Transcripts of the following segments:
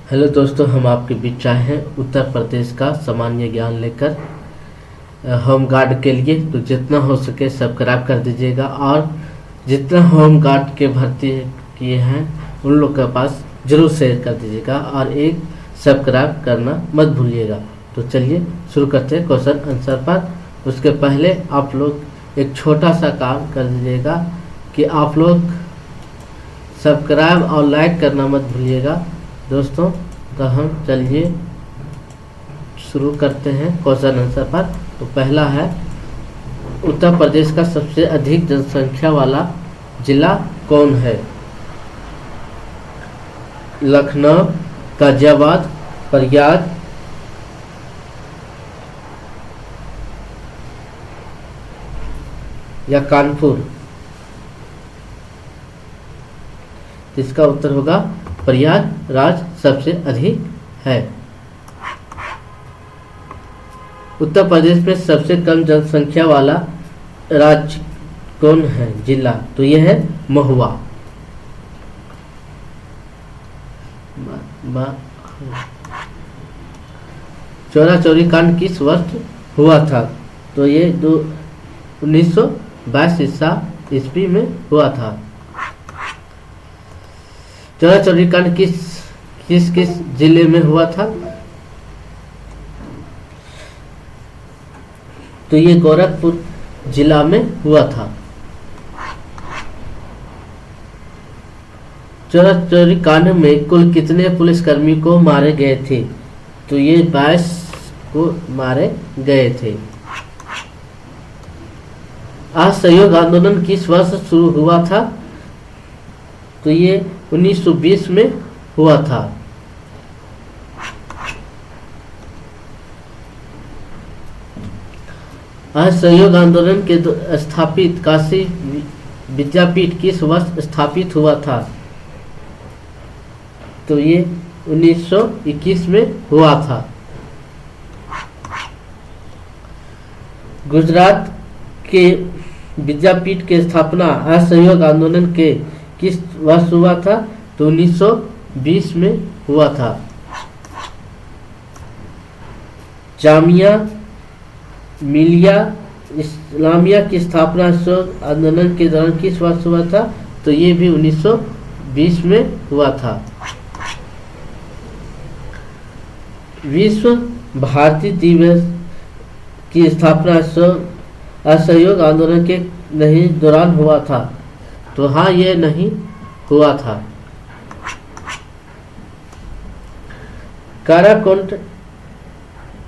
Hello दोस्तों, हम आपके बीच आए हैं उत्तर प्रदेश का सामान्य ज्ञान लेकर होम गार्ड के लिए। तो जितना हो सके सब्सक्राइब कर दीजिएगा और जितना होम गार्ड के भर्ती किए हैं उन लोग के पास जरूर शेयर कर दीजिएगा और एक सब्सक्राइब करना मत भूलिएगा। तो चलिए शुरू करते हैं क्वेश्चन आंसर पर। उसके पहले आप लोग एक छोटा सा काम कर दीजिएगा कि आप लोग सब्सक्राइब और लाइक करना मत भूलिएगा दोस्तों। तो हम चलिए शुरू करते हैं क्वेश्चन आंसर पर। तो पहला है, उत्तर प्रदेश का सबसे अधिक जनसंख्या वाला जिला कौन है? लखनऊ, गाजियाबाद, प्रयाग या कानपुर? इसका उत्तर होगा प्रयागराज सबसे अधिक है। उत्तर प्रदेश में सबसे कम जनसंख्या वाला राज्य कौन है, जिला? तो यह है महुआ। चौरा चौरी कांड किस वर्ष हुआ था? तो ये 1922 ईस्वी में हुआ था। चौरा चौरी कांड किस जिले में हुआ था? तो ये गोरखपुर जिला में हुआ था। चौरा चौरी कांड में कुल कितने पुलिसकर्मी को मारे गए थे? तो ये 22 को मारे गए थे। असहयोग आंदोलन किस वर्ष शुरू हुआ था? तो ये 1920 में हुआ था। असहयोग आंदोलन के स्थापित काशी विद्यापीठ किस वर्ष स्थापित हुआ था? तो ये 1921 में हुआ था। गुजरात के विद्यापीठ की स्थापना असहयोग आंदोलन के किस वर्ष हुआ था? तो 1920 में हुआ था। जामिया मिलिया इस्लामिया की स्थापना असहयोग आंदोलन के दौरान किस वर्ष हुआ था? तो ये भी 1920 में हुआ था। विश्व भारती दिवस की स्थापना असहयोग आंदोलन के नहीं दौरान हुआ था। तो हाँ, ये नहीं हुआ था। काराकोरम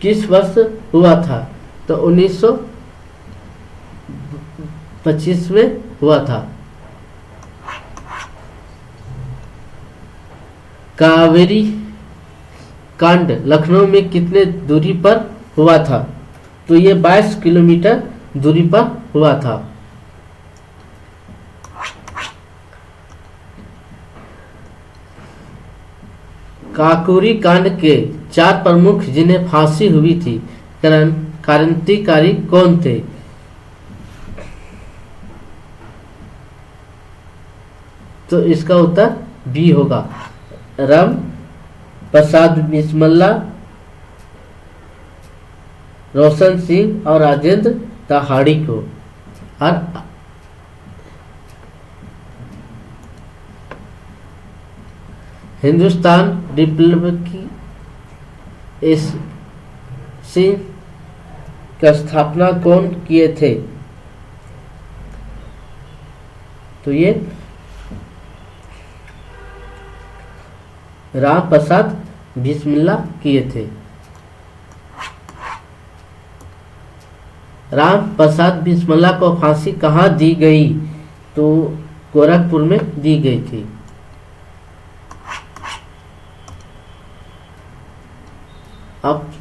किस वर्ष हुआ था? तो 1925 में हुआ था। कावेरी कांड लखनऊ में कितने दूरी पर हुआ था? तो ये 22 किलोमीटर दूरी पर हुआ था। काकोरी कांड के 4 प्रमुख जिन्हें फांसी हुई थी, क्रांतिकारी कौन थे? तो इसका उत्तर बी होगा, राम प्रसाद बिस्मिल्ला, रोशन सिंह और राजेंद्र दहाड़ी को। और हिंदुस्तान रिपब्लिक सिंह की स्थापना कौन किए थे? तो ये राम प्रसाद बिस्मिल्ला किए थे। राम प्रसाद बिस्मिल्ला को फांसी कहाँ दी गई? तो गोरखपुर में दी गई थी। अब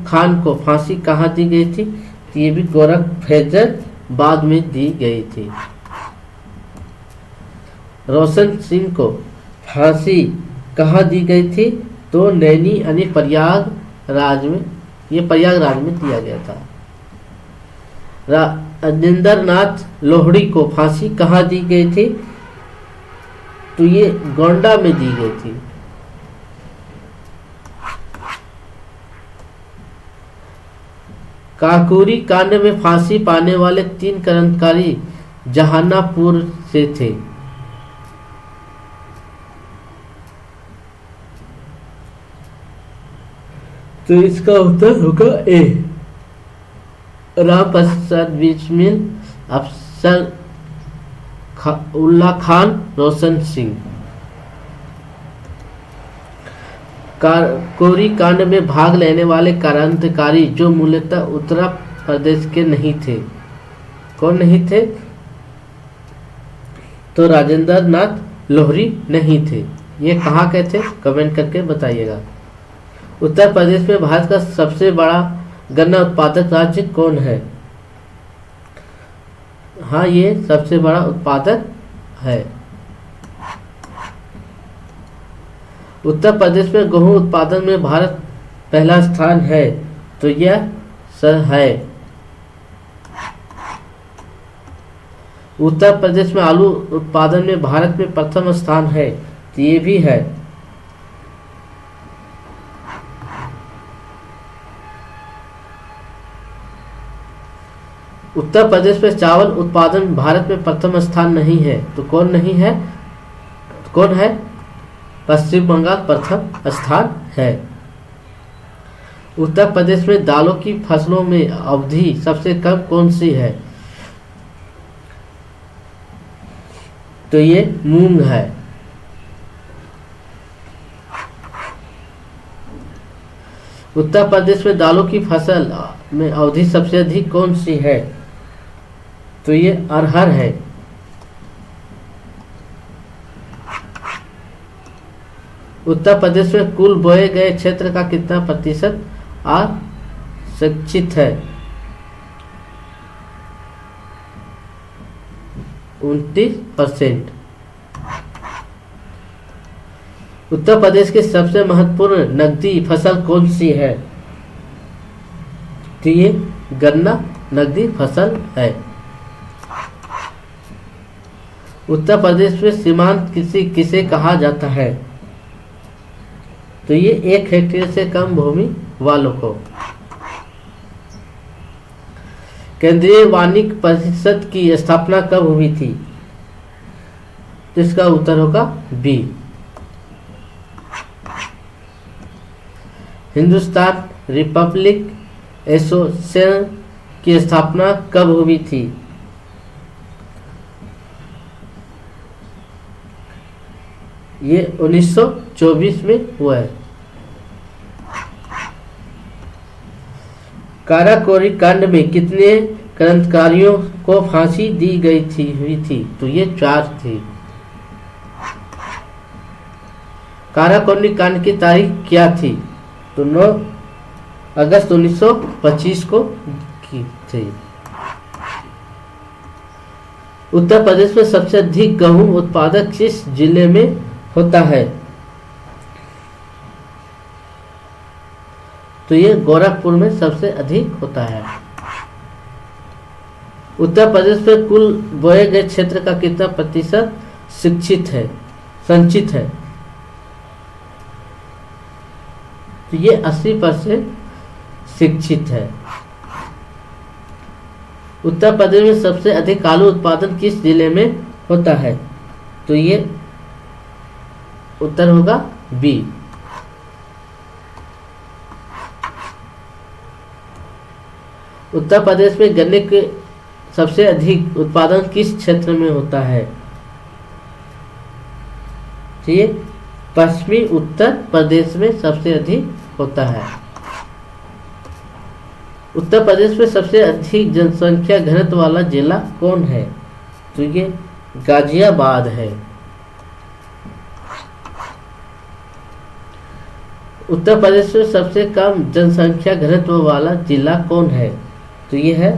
खान को फांसी कहाँ दी गई थी? तो ये भी फैजलाबाद में दी गई थी। रोशन सिंह को फांसी कहाँ दी गई थी? तो नैनी यानी प्रयागराज में, ये प्रयागराज में दिया गया था। राजेंद्र नाथ लोहड़ी को फांसी कहाँ दी गई थी? तो ये गोंडा में दी गई थी। काकोरी कांड में फांसी पाने वाले 3 क्रांतिकारी जहानापुर से थे। तो इसका उत्तर होगा ए, राम प्रसाद बिस्मिल, अफसर उल्ला खान, रोशन सिंह। काकोरी कांड में भाग लेने वाले क्रांतिकारी जो मूलतः उत्तर प्रदेश के नहीं थे, कौन नहीं थे? तो राजेंद्र नाथ लोहरी नहीं थे। ये कहाँ के थे? कमेंट करके बताइएगा। उत्तर प्रदेश में भारत का सबसे बड़ा गन्ना उत्पादक राज्य कौन है? हाँ, ये सबसे बड़ा उत्पादक है। उत्तर प्रदेश में गेहूं उत्पादन में भारत पहला स्थान है, तो यह सर है। उत्तर प्रदेश में आलू उत्पादन में भारत में प्रथम स्थान है, तो ये भी है। उत्तर प्रदेश में चावल उत्पादन भारत में प्रथम स्थान नहीं है, तो कौन नहीं है? कौन है? पश्चिम बंगाल प्रथम स्थान है। उत्तर प्रदेश में दालों की फसलों में अवधि सबसे कम कौन सी है? तो ये मूंग है। उत्तर प्रदेश में दालों की फसल में अवधि सबसे अधिक कौन सी है? तो ये अरहर है। उत्तर प्रदेश में कुल बोए गए क्षेत्र का कितना प्रतिशत अशिक्षित है? 29%। उत्तर प्रदेश की सबसे महत्वपूर्ण नकदी फसल कौन सी है? तो ये गन्ना नकदी फसल है। उत्तर प्रदेश में सीमांत कृषि किसे कहा जाता है? तो ये 1 हेक्टेयर से कम भूमि वालों को। केंद्रीय वानिकी परिषद की स्थापना कब हुई थी? तो इसका उत्तर होगा बी। हिंदुस्तान रिपब्लिक एसोसिएशन की स्थापना कब हुई थी? ये 1924 में हुआ है। काराकोरी कांड में कितने क्रांतिकारियों को फांसी दी हुई थी? तो ये 4 थी। काराकोरी कांड की तारीख क्या थी? तो 9 अगस्त 1925 को की थी। उत्तर प्रदेश में सबसे अधिक गेहूं उत्पादक किस जिले में होता है? तो ये गोरखपुर में सबसे अधिक होता है। उत्तर प्रदेश में कुल बोए गए क्षेत्र का कितना प्रतिशत संचित है? तो ये 80% शिक्षित है। उत्तर प्रदेश में सबसे अधिक आलू उत्पादन किस जिले में होता है? तो ये उत्तर होगा बी। उत्तर प्रदेश में गन्ने के सबसे अधिक उत्पादन किस क्षेत्र में होता है? ये पश्चिमी उत्तर प्रदेश में सबसे अधिक होता है। उत्तर प्रदेश में सबसे अधिक जनसंख्या घनत्व वाला जिला कौन है? तो ये गाजियाबाद है। उत्तर प्रदेश में सबसे कम जनसंख्या घनत्व वाला जिला कौन है? तो ये है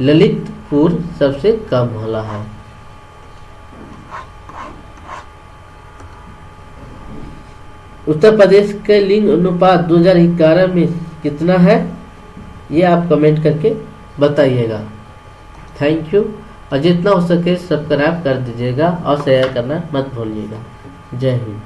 ललितपुर, सबसे कम वाला है। उत्तर प्रदेश के लिंग अनुपात 2011 में कितना है? ये आप कमेंट करके बताइएगा। Thank you. और जितना हो सके सब्सक्राइब कर दीजिएगा और शेयर करना मत भूलिएगा। जय हिंद।